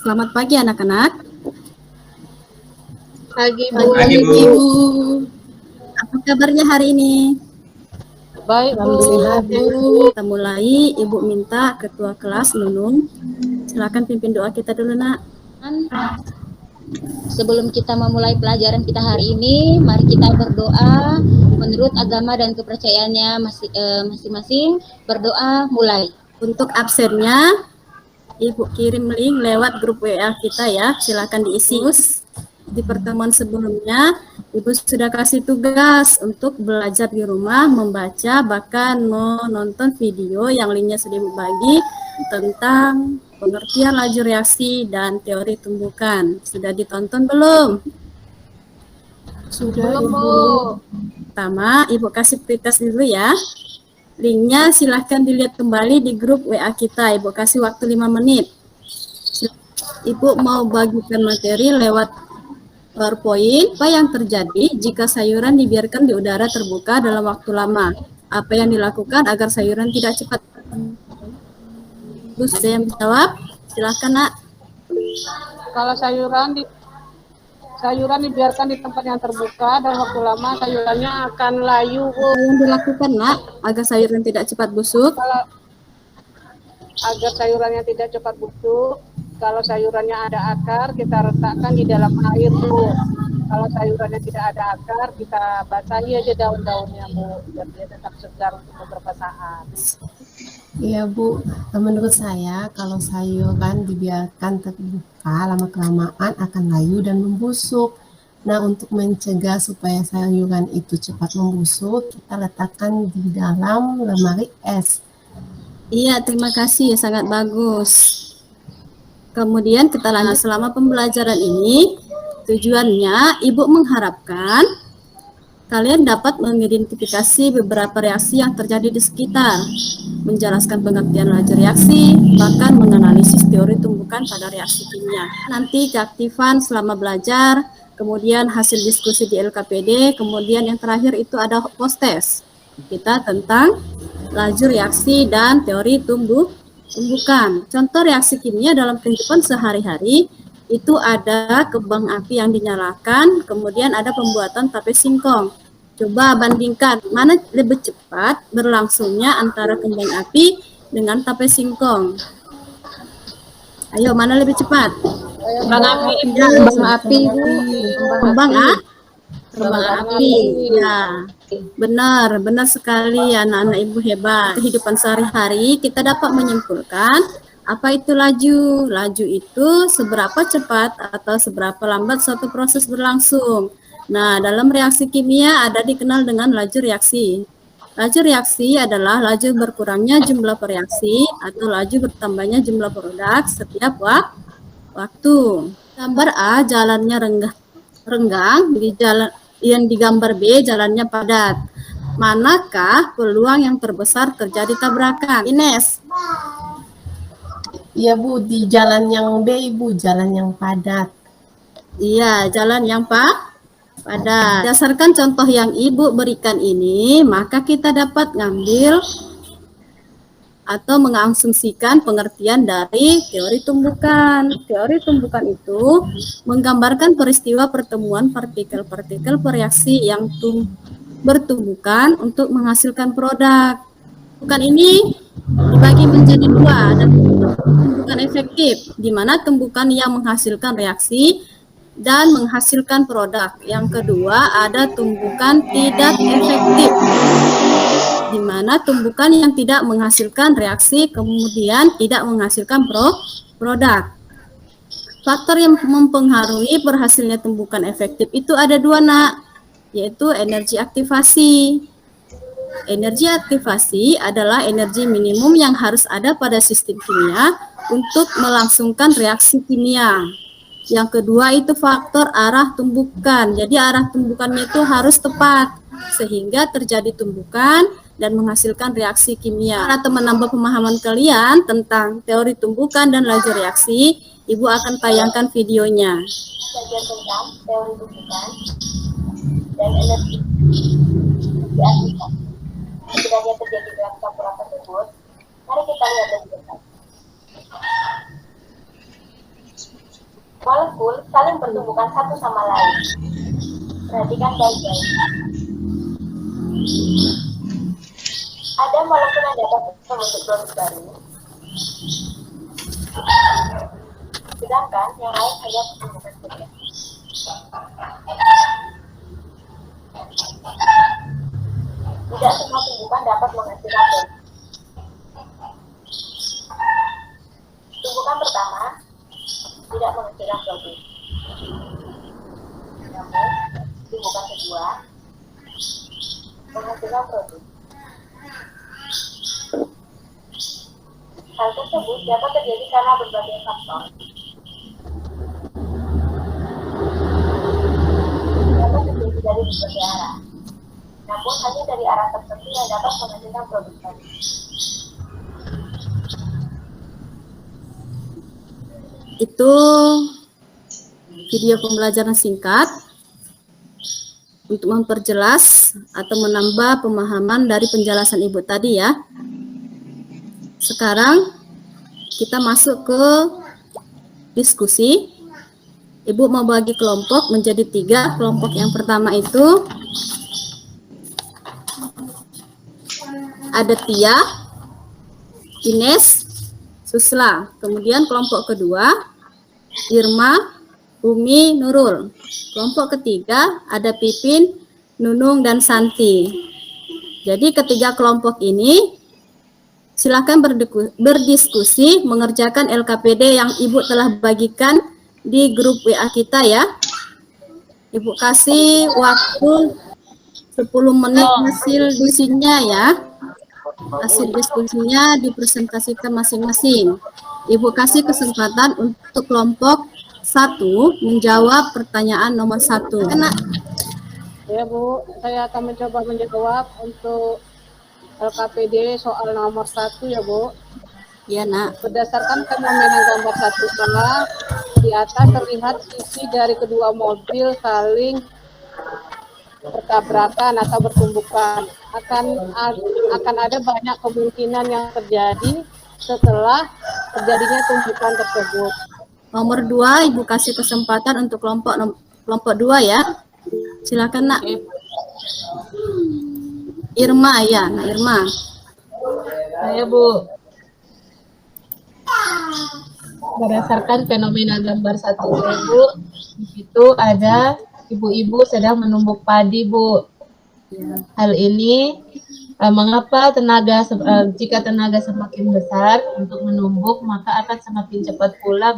Selamat pagi anak-anak. Pagi, Bu. Pagi Ibu. Apa kabarnya hari ini? Baik, Bu. Kita mulai. Ibu minta ketua kelas Nunung. Silakan pimpin doa kita dulu, Nak. Sebelum kita memulai pelajaran kita hari ini, mari kita berdoa menurut agama dan kepercayaannya masing-masing. Berdoa mulai. Untuk absennya, Ibu kirim link lewat grup WA kita ya. Silakan diisi. Di pertemuan sebelumnya, Ibu sudah kasih tugas untuk belajar di rumah, membaca, bahkan menonton video yang linknya sudah dibagi tentang pengertian laju reaksi dan teori tumbukan. Sudah ditonton belum? Sudah, Bu. Pertama, Ibu kasih pretest dulu ya. Linknya silahkan dilihat kembali di grup WA kita. Ibu kasih waktu 5 menit. Ibu mau bagikan materi lewat PowerPoint. Apa yang terjadi jika sayuran dibiarkan di udara terbuka dalam waktu lama? Apa yang dilakukan agar sayuran tidak cepat? Terus ada yang menjawab? Silahkan, Nak. Kalau sayuran dibiarkan di tempat yang terbuka dan waktu lama sayurannya akan layu, Bu. Apa yang dilakukan, Nak, agar sayuran tidak cepat busuk? Agar sayurannya tidak cepat busuk, kalau sayurannya ada akar, kita letakkan di dalam air, Bu. Kalau sayurannya tidak ada akar, kita basahi aja daun-daunnya, Bu, biar dia tetap segar untuk beberapa saat. Iya, Bu, menurut saya kalau sayuran dibiarkan terbuka lama-kelamaan akan layu dan membusuk. Nah, untuk mencegah supaya sayuran itu cepat membusuk, kita letakkan di dalam lemari es. Iya, terima kasih, sangat bagus. Kemudian kita lanjut. Selama pembelajaran ini, tujuannya Ibu mengharapkan kalian dapat mengidentifikasi beberapa reaksi yang terjadi di sekitar, menjelaskan pengertian laju reaksi, bahkan menganalisis teori tumbukan pada reaksi kimia. Nanti keaktifan selama belajar, kemudian hasil diskusi di LKPD, kemudian yang terakhir itu ada post test kita tentang laju reaksi dan teori tumbukan. Contoh reaksi kimia dalam kehidupan sehari-hari itu ada kembang api yang dinyalakan, kemudian ada pembuatan tape singkong. Coba bandingkan mana lebih cepat berlangsungnya antara kembang api dengan tape singkong. Ayo, mana lebih cepat? Kembang api, Kembang api. Ya, benar sekali anak-anak Ibu hebat. Kehidupan sehari-hari kita dapat menyimpulkan apa itu laju. Laju itu seberapa cepat atau seberapa lambat suatu proses berlangsung. Nah, dalam reaksi kimia ada dikenal dengan laju reaksi. Laju reaksi adalah laju berkurangnya jumlah reaksi atau laju bertambahnya jumlah produk setiap waktu. Gambar A jalannya renggang, di jalan yang digambar B jalannya padat. Manakah peluang yang terbesar terjadi tabrakan? Ines. Iya, Bu, di jalan yang B, Ibu, jalan yang padat. Iya, jalan yang padat. Berdasarkan contoh yang Ibu berikan ini, maka kita dapat ngambil atau mengasumsikan pengertian dari teori tumbukan. Teori tumbukan itu menggambarkan peristiwa pertemuan partikel-partikel bereaksi yang bertumbukan untuk menghasilkan produk. Tumbukan ini dibagi menjadi dua, ada tumbukan efektif, di mana tumbukan yang menghasilkan reaksi dan menghasilkan produk. Yang kedua ada tumbukan tidak efektif, di mana tumbukan yang tidak menghasilkan reaksi kemudian tidak menghasilkan produk. Faktor yang mempengaruhi berhasilnya tumbukan efektif itu ada dua, Nak, yaitu energi aktivasi. Energi aktivasi adalah energi minimum yang harus ada pada sistem kimia untuk melangsungkan reaksi kimia. Yang kedua itu faktor arah tumbukan. Jadi arah tumbukannya itu harus tepat sehingga terjadi tumbukan dan menghasilkan reaksi kimia. Atau menambah pemahaman kalian tentang teori tumbukan dan laju reaksi, Ibu akan tayangkan videonya. Belajar tentang teori tumbukan dan energi aktivitas. Sebenarnya terjadi dalam campuran tersebut. Mari kita lihat lebih dekat. molekul saling bertumbukan satu sama lain. Perhatikan baik-baik. Ada molekul yang dapat membentuk produk baru, sedangkan yang lain hanya bertumbukan saja. Tidak semua tumbukan dapat menghasilkan produk. Tumbukan pertama tidak menghasilkan produk. Namun, tumbukan kedua menghasilkan produk. Hal tersebut dapat terjadi karena berbagai faktor. Dapat terjadi dari berbagai arah. Namun hanya dari arah tertentu yang dapat menghasilkan produk tadi. Itu video pembelajaran singkat untuk memperjelas atau menambah pemahaman dari penjelasan Ibu tadi ya. Sekarang kita masuk ke diskusi. Ibu mau bagi kelompok menjadi 3. Kelompok yang pertama itu ada Tia, Ines, Susla. Kemudian kelompok kedua Irma, Umi, Nurul. Kelompok ketiga ada Pipin, Nunung, dan Santi. Jadi ketiga kelompok ini silakan berdiskusi mengerjakan LKPD yang Ibu telah bagikan di grup WA kita ya. Ibu kasih waktu 10 menit hasil diskusinya ya. Hasil diskusinya dipresentasikan masing-masing. Ibu kasih kesempatan untuk kelompok 1 menjawab pertanyaan nomor 1. Ya Bu, saya akan mencoba menjawab untuk LKPD soal nomor 1 ya Bu. Ya nak. Berdasarkan fenomena gambar 1A, di atas terlihat sisi dari kedua mobil saling bertabrakan atau bertumbukan. Akan ada banyak kemungkinan yang terjadi setelah terjadinya tumbukan tersebut. Nomor 2 Ibu kasih kesempatan untuk kelompok 2 ya. Silakan nak. Irma ya, Nak Irma. Saya Bu. Berdasarkan fenomena gambar 1 Bu, di situ ada ibu-ibu sedang menumbuk padi Bu. Hal ini mengapa jika tenaga semakin besar untuk menumbuk, maka akan semakin cepat pula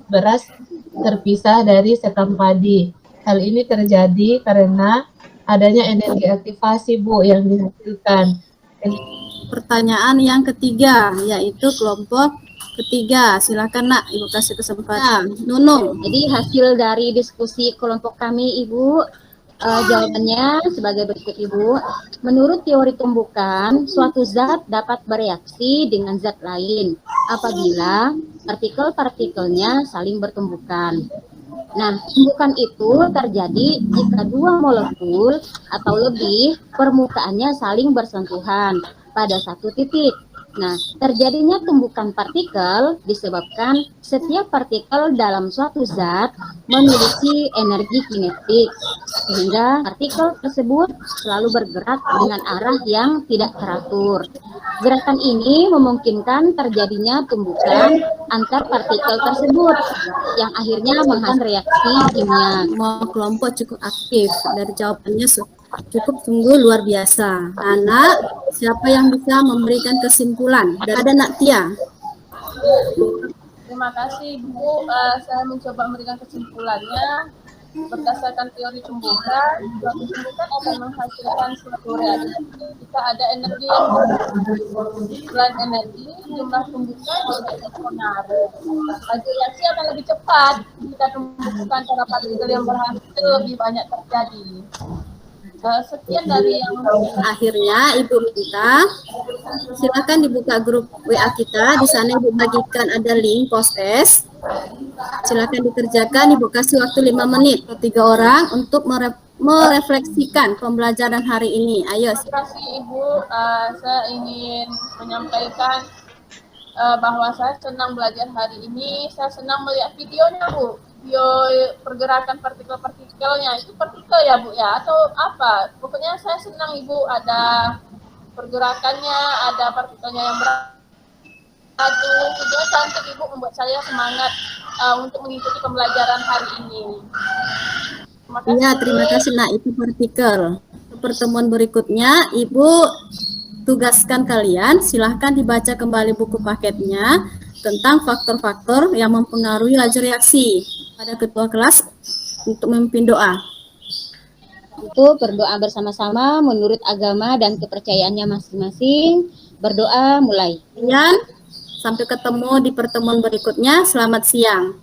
beras terpisah dari sekam padi. Hal ini terjadi karena adanya energi aktivasi Bu yang dihasilkan. Pertanyaan yang ketiga yaitu kelompok ketiga. Silakan nak, Ibu kasih kesempatan. Nunung. Jadi hasil dari diskusi kelompok kami Ibu, jawabannya sebagai berikut Ibu. Menurut teori tumbukan, suatu zat dapat bereaksi dengan zat lain apabila partikel-partikelnya saling bertumbukan. Nah, tumbukan itu terjadi jika dua molekul atau lebih permukaannya saling bersentuhan pada satu titik. Nah, terjadinya tumbukan partikel disebabkan setiap partikel dalam suatu zat memiliki energi kinetik, sehingga partikel tersebut selalu bergerak dengan arah yang tidak teratur. Gerakan ini memungkinkan terjadinya tumbukan antar partikel tersebut, yang akhirnya menghasilkan reaksi kimia. Semua kelompok cukup aktif. Dari jawabannya cukup sungguh luar biasa. Anak, siapa yang bisa memberikan kesimpulan? Ada Nak Tia. Terima kasih Bu. Saya mencoba memberikan kesimpulannya. Berdasarkan teori tumbukan, suatu tumbukan akan menghasilkan suatu reaksi jika ada energi yang selain energi, jumlah tumbukan juga berpengaruh. Laju reaksi akan lebih cepat jika tumbukan pada partikel yang berhasil lebih banyak terjadi. Sekian dari yang akhirnya Ibu minta silakan dibuka grup WA kita. Di sana Ibu bagikan ada link post test. Silakan dikerjakan. Ibu kasih waktu 5 menit ke 3 orang untuk merefleksikan pembelajaran hari ini. Ayo. Terima kasih Ibu. Saya ingin menyampaikan bahwa saya senang belajar hari ini. Saya senang melihat videonya Bu. pergerakan partikel-partikelnya itu partikel ya Bu ya atau apa? Pokoknya saya senang Ibu ada pergerakannya, ada partikelnya yang beradu. Itu cantik Ibu, membuat saya semangat untuk mengikuti pembelajaran hari ini. Iya, terima kasih. Nah, itu partikel. Pertemuan berikutnya, Ibu tugaskan kalian, silahkan dibaca kembali buku paketnya tentang faktor-faktor yang mempengaruhi laju reaksi. Pada ketua kelas untuk memimpin doa. Itu berdoa bersama-sama menurut agama dan kepercayaannya masing-masing. Berdoa mulai. Kemudian, sampai ketemu di pertemuan berikutnya. Selamat siang.